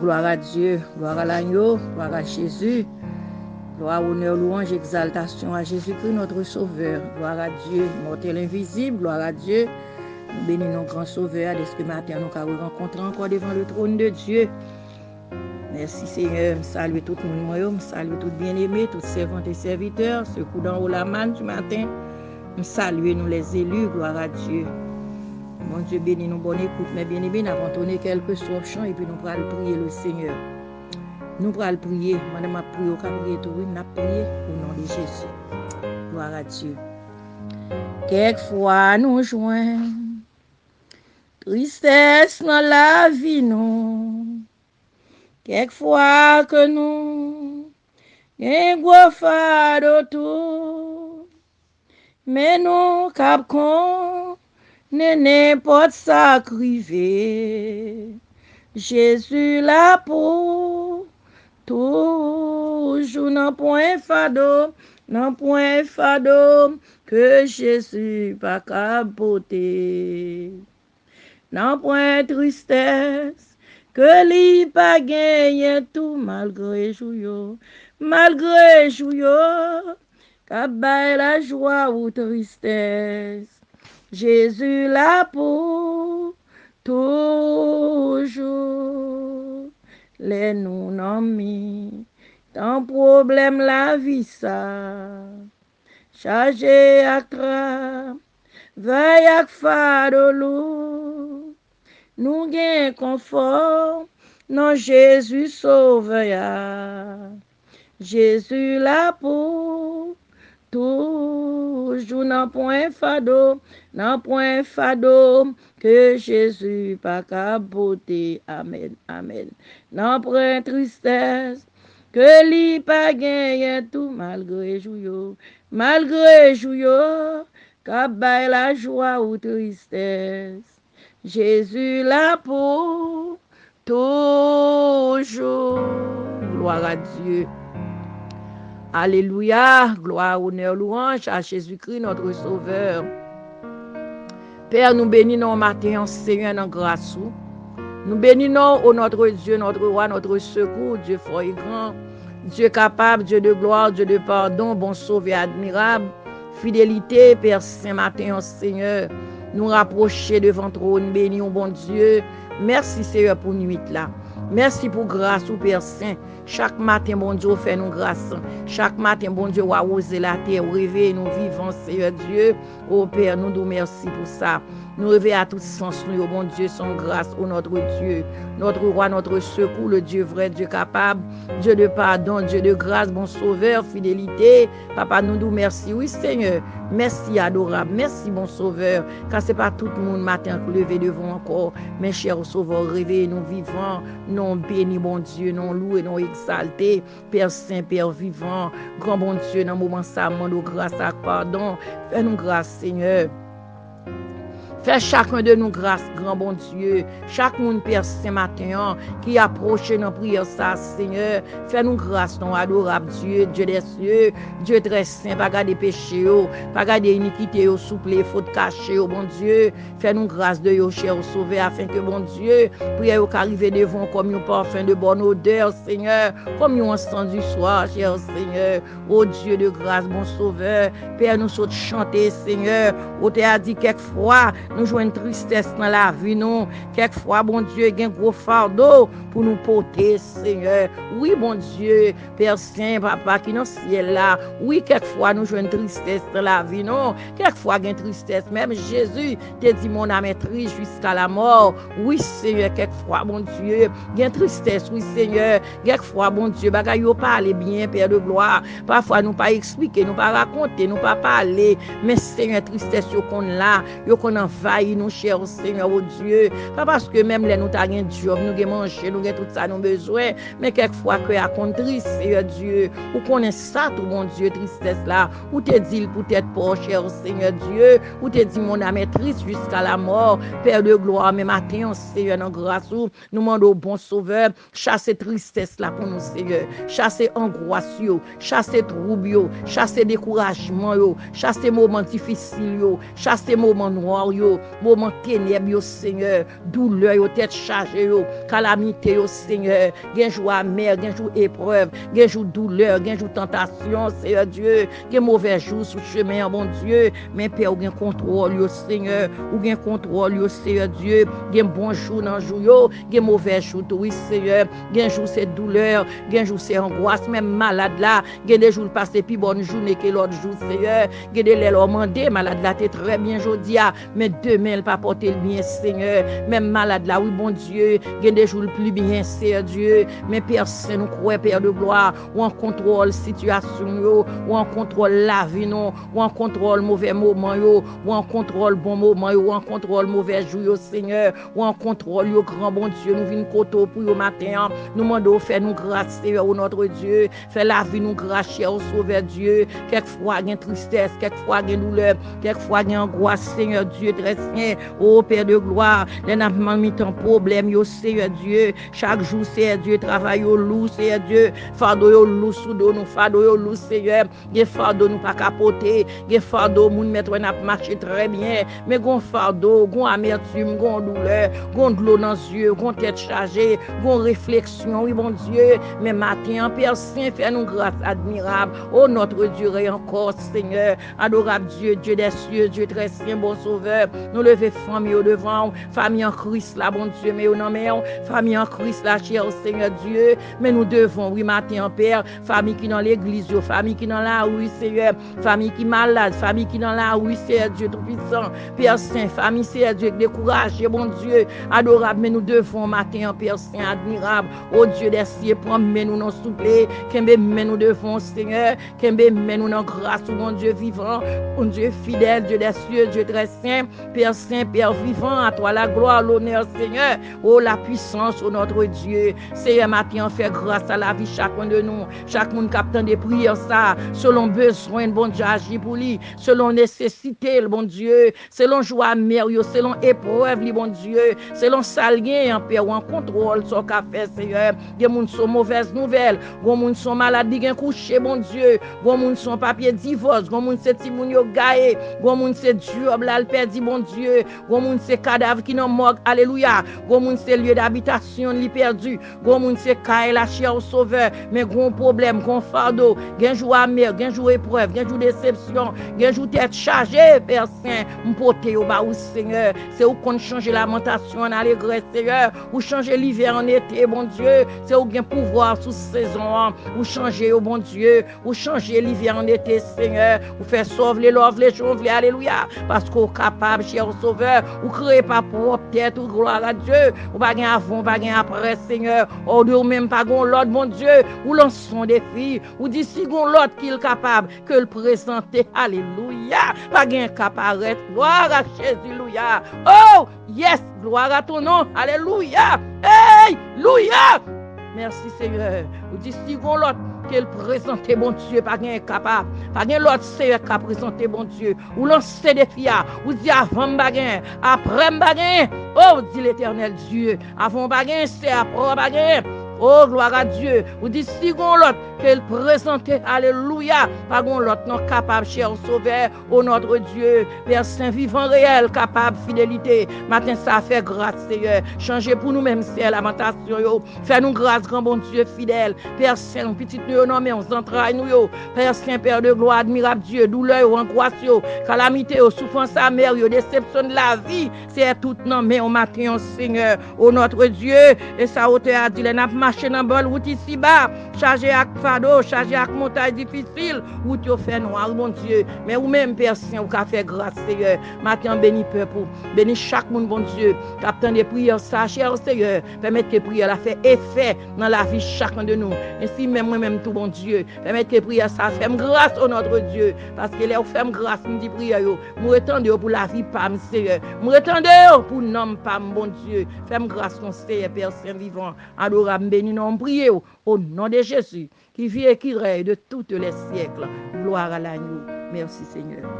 gloire à Dieu, gloire à l'agneau, gloire à Jésus. Gloire, honneur, louange, exaltation à Jésus-Christ, notre Sauveur. Gloire à Dieu, mortel invisible, gloire à Dieu. Nous bénissons notre grand Sauveur dès ce matin, nous avons rencontré encore devant le trône de Dieu. Merci Seigneur, je salue tout le monde, je salue tout bien-aimés, tous servantes et serviteurs, ceux qui dans haut la manne du matin. Je salue nous les élus, gloire à Dieu. Mon Dieu bénis nous, bonne écoute, mes bien-aimés, nous avons donné quelques chants et puis nous allons prier le Seigneur. Nous allons prier, madame a prié, on a prié tout, nous allons prier au nom de Jésus. Gloire à Dieu. Quelquefois nous joignons tristesse dans la vie, nous. Quelquefois que nous un gros fardeau tout, mais nous capons n'importe ça crivé. Jésus là pour toujours non point fardeau que Jésus pas capoter. Non point tristesse que li pas gagné tout malgré jouyo qu'a bail la joie ou tristesse. Jésus là pour toujours. Les nous nommés tant problème la vie ça. Chargé à tra, veille à fardeau lourd. Nous gain confort, non Jésus sauveur. Jésus là pour toujours, non point fardeau que Jésus pas capoter. Amen, amen. Non point tristesse que li pas gagné tout malgré jouyo qu'a bail la joie ou tristesse. Jésus là pour toujours. Gloire à Dieu. Alléluia. Gloire, honneur, louange à Jésus-Christ, notre Sauveur. Père, nous bénissons matin, Seigneur, dans grâce. Nous bénissons au notre Dieu, notre roi, notre secours, Dieu fort et grand, Dieu capable, Dieu de gloire, Dieu de pardon, bon sauveur admirable, fidélité, Père Saint matin, Seigneur. Nous rapprocher devant trône, béni au bon Dieu. Merci Seigneur pour nuit là. Merci pour grâce au Père Saint. Chaque matin, bon Dieu, fait nous grâce. Chaque matin, bon Dieu, arroser la terre, réveiller nous vivants, Seigneur Dieu. Oh Père, nous nous merci pour ça. Nous réveillons à tout sens, nous, bon Dieu, sans grâce, au notre Dieu, notre roi, notre secours, le Dieu vrai, Dieu capable, Dieu de pardon, Dieu de grâce, bon sauveur, fidélité. Papa, nous nous merci. Oui, Seigneur, merci adorable, merci bon sauveur, car ce n'est pas tout le monde matin qui lever devant encore, mes chers sauveurs, réveillez nous vivants, non bénis, bon Dieu, non loué, non exalté, Père Saint, Père vivant, grand bon Dieu, dans le moment ça, demande grâce à pardon, fais-nous grâce, Seigneur. Fais chacun de nous grâce, grand bon Dieu. Chaque monde, Père Saint matin, qui approche dans prière, ça, Seigneur. Fais-nous grâce, non adorable Dieu, Dieu des cieux, Dieu très saint, pas garder péché, pas garder iniquité, souple, faute cachée, bon Dieu. Fais-nous grâce de yo, cher sauvé, afin que, bon Dieu, prière qu'arrive devant comme un parfum de bonne odeur, Seigneur, comme un encens du soir, cher Seigneur. Oh Dieu de grâce, bon sauveur, Père, nous sommes chanter, Seigneur. On t'a dit quelquefois, nous jouons une tristesse dans la vie, nous. Quelquefois, bon Dieu, il y a un gros fardeau pour nous porter, Seigneur. Oui, bon Dieu, Père Saint, Papa, qui est dans le ciel là. Oui, quelquefois, nous jouons une tristesse dans la vie, non. Quelquefois, il y a une tristesse. Même Jésus te dit, mon âme est triste jusqu'à la mort. Oui, Seigneur, quelquefois, bon Dieu, il y a une tristesse, oui, Seigneur. Quelquefois, bon Dieu, bagaille yo parler bien, Père de gloire. Parfois, nous pas expliquer, nous pas raconter, nous pas parler. Mais Seigneur, tristesse, yo qu'on là, yo qu'on envahit nous, cher Seigneur, oh Dieu. Pas parce que même les nous t'as un job, nous avons mangé, nous avons tout ça, nous besoin. Mais quelquefois, que à contre triste, Seigneur Dieu, ou qu'on est ça, tout bon Dieu, tristesse là, ou te dit peut-être pas, cher Seigneur Dieu, ou te dit mon âme est triste jusqu'à la mort, Père de gloire, mais matin, Seigneur, dans grâce, nous demandons au bon sauveur, chasser tristesse là pour nous, Seigneur, chasser angoisse, chasser trouble, chasser découragement, chasser moments difficiles, chasser moments noirs, yo, moment ténèbres yo, Seigneur, douleur yo, tête chargée yo, calamité yo, Seigneur, gen jour amer, gen jour épreuve, gen jour douleur, gen jour tentation, Seigneur Dieu, gen mauvais jour sous chemin, bon Dieu, mais Père, ou gen contrôle yo, Seigneur, ou gen contrôle yo, Seigneur Dieu, gen bon jour dans jour yo, gen mauvais jour, oui, Seigneur, gen jour c'est douleur, gen jour c'est angoisse, même malade là, gen des jours passé plus bonne journée que l'autre jour, Seigneur, gen des lèvres mandé, malade là, t'es très bien jodi, mais demain, elle pas porter le bien, Seigneur, même malade là, oui, bon Dieu, gen des jours plus bien, Seigneur Dieu, mais Père Saint, nous croyons, Père de gloire, ou en contrôle situation yo, ou en contrôle la vie non, ou en contrôle mauvais moment yo, ou en contrôle bon moment yo, ou en contrôle mauvais jour yo, Seigneur, ou en contrôle yo, grand bon Dieu, nous venons koto pour yo matin, nous demandons faire nous grâce, Seigneur, au notre Dieu, faire la vie nous grâce, cher au Sauveur Dieu, quelquefois il y a tristesse, quelquefois il y a douleur, quelquefois il y a angoisse, Seigneur Dieu, très saint, ô Père de gloire, les n'a pas mis ton problème yo, Seigneur Dieu, chaque jour, Seigneur Dieu, travail yo lourd, Seigneur Dieu, fardeau yo lourd sous dos, nous fardeau yo lourd, Seigneur, des fardeau nous pas capoter, des fardeau moun mettre n'a marché très bien, mais gon fardeau, gon amertume, gon douleur, gon de l'eau dans les yeux, gon tête chargée, gon réflexion, oui bon Dieu, mais matin, Père Saint, fais nous grâce admirable, oh notre Dieu, et encore, Seigneur, adorable Dieu, Dieu des cieux, Dieu très saint, bon sauveur, nous lever famille au devant, famille en Christ, là, bon Dieu, mais non, mais famille en Christ, là, cher Seigneur Dieu, mais nous devons, oui, matin, Père, famille qui dans l'église, famille qui dans la rue, Seigneur, famille qui malade, famille qui dans la rue, Seigneur Dieu tout-puissant, Père Saint, famille, Seigneur Dieu, découragé, bon Dieu, adorable, mais nous devons, matin, Père Saint, admirable, oh Dieu des cieux, prends, mais nous non souple, qu'embe, mais nous devons, Seigneur, qu'embe, mais nous non grâce, mon Dieu vivant, mon Dieu fidèle, Dieu des cieux, Dieu très saint, Père vivant, à toi la gloire, l'honneur, Seigneur, oh la puissance, oh notre Dieu, Seigneur, matin, fait grâce à la vie chacun de nous, chaque monde captant des prières, ça, selon besoin, bon Dieu, agit pour lui, selon nécessité, le bon Dieu, selon joie merveilleuse, selon épreuve, le bon Dieu, selon salien, en paix ou en contrôle, son café, Seigneur, des gens sont mauvaises nouvelles, des gens sont malades, des gens couchés, bon Dieu, des gens sont papier divorce, des gens sont timoun yo gaé, des gens sont job là, le perdu, bon Dieu, des gens sont cadavres qui n'ont morgue, alléluia, des gens sont lieu d'habitation, li perdu, des gens sont caille la chair au sauveur, mais gros problème, gros fardeau, gen jour amer, gen jour épreuve, gen jour déception, gen jour tête chargée, Père Saint, m'porter au bas, Seigneur, c'est où qu'on change lamentation en allégresse, Seigneur, ou changer l'hiver en été, bon Dieu, c'est où gen pouvoir sous saison, ou changer, oh bon Dieu, ou changer l'hiver en été, Seigneur, ou faire sauver les loves, les chauves, alléluia, parce qu'on est capable, cher Sauveur, ou créer pas propre tête, ou gloire à Dieu, ou pas avant, pas après, Seigneur, ou de même pas l'autre, bon Dieu, ou lançons des filles, ou dit si l'autre qui est capable, que le présenter, alléluia, pas gain capable, gloire à Jésus, alléluia, oh, yes, gloire à ton nom, alléluia, hey, alléluia, merci Seigneur, ou dit si l'autre qu'elle présente bon Dieu, pas gain capable, pas gain l'autre Seigneur qui a présenté bon Dieu, ou lancer des filles, ou dit avant baguin, après baguin, oh, dit l'éternel Dieu, avant baguin, c'est après baguin. Oh, gloire à Dieu. Ou dit, si gon l'autre, qu'elle présente, alléluia, pas gon l'autre, non capable, cher Sauveur, oh notre Dieu, Père Saint vivant réel, capable, fidélité. Matin, ça fait grâce, Seigneur. Changer pour nous-mêmes, c'est lamentation, yo. Fais nous grâce, grand bon Dieu fidèle. Père Saint, petit nous, non, mais on s'entraille, nous, yo. Père Saint, Père de gloire, admirable Dieu, douleur, angoisse, yo, calamité, yo, souffrance amère, yo, déception de la vie, c'est tout, non, mais on matin, Seigneur, oh notre Dieu, et ça, auteur a dit, les nappes marcher dans bonne route ici bas, chargé avec fardeau, chargé avec montagne difficile, route yo fait noir, mon Dieu. Mais ou même Père Saint, ou qu'a fait grâce, Seigneur. Matin béni peuple, béni chaque monde, bon Dieu, captant des prières, ça, cher Seigneur, permettre que prière la fait effet dans la vie chacun de nous. Ainsi même moi-même tout, bon Dieu, permettre que prière ça fait grâce au notre Dieu, parce que là, fait grâce, me dit prière yo, me retendre pour la vie pas, Seigneur, me retendre pour nom pas, bon Dieu, fais grâce, mon Seigneur, Père Saint vivant, adorable, béni, non, priez au nom de Jésus, qui vit et qui règne de tous les siècles. Gloire à l'agneau. Merci Seigneur.